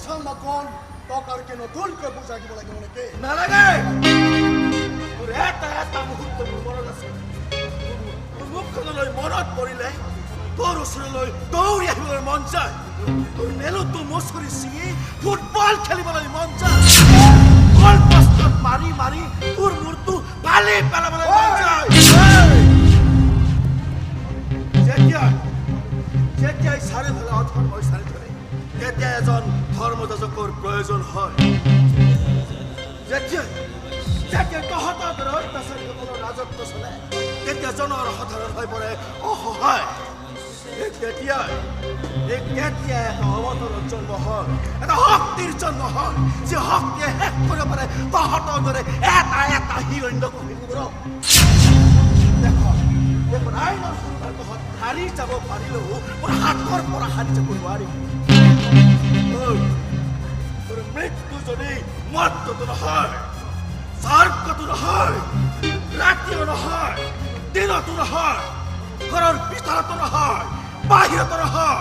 মুছলমানখন টকাৰকে নতুনকৈ বুজাই দিব লাগিব নেকি? নালাগে। মোৰ এটা মুহূৰ্ত মোৰ মনত আছে। মোৰ মুখখনলৈ মনত পৰিলে তোৰ ওচৰলৈ দৌৰি আহিবলৈ মন যায়। তোৰ নেলুটো মচুৰি ছিঙি ফুটবল খেলিবলৈ মন যায়। গল পষ্টত মাৰি মাৰি তোৰ মূৰটো ফালি পেলাবলৈ মন যায়। যেতিয়াই চাৰিওফালে অধৰ্মই চাৰি ধৰে তেতিয়া এজন ধৰ্মযাজকৰ প্ৰয়োজন হয়। যেতিয়া তহঁতৰ দৰে অত্যাচাৰীসকলৰ ৰাজত্ব চলে তেতিয়া জনসাধাৰণ হৈ পৰে অসহায়। তেতিয়াই এটা অৱতাৰৰ জন্ম হয়, এটা শক্তিৰ জন্ম হয়, যি শক্তিয়ে শেষ কৰিব পাৰে তহঁতৰ দৰে এটা হিৰণ্যকশিপুৰক। দেখোন আইনৰ কোনোবাৰ তহঁত হাৰি যাব পাৰিলেও মোৰ হাতৰ পৰা হাৰি যাব নোৱাৰি। তোৰ মৃত্যু যদি মৃত্যুটো নহয়, স্বৰ্গটো নহয়, ৰাতিও নহয়, দিনতো নহয়, ঘৰৰ ভিতৰতো নহয়, বাহিৰতো নহয়,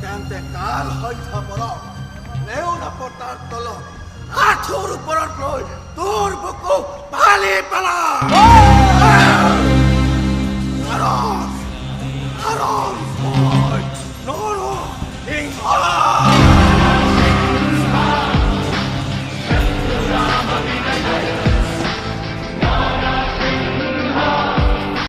তেন্তে কাল সন্ধ্যা পৰক নেওনা পতাৰ তলত আঁঠুৰ ওপৰত লৈ তোৰ বুকু ফালি পেলা।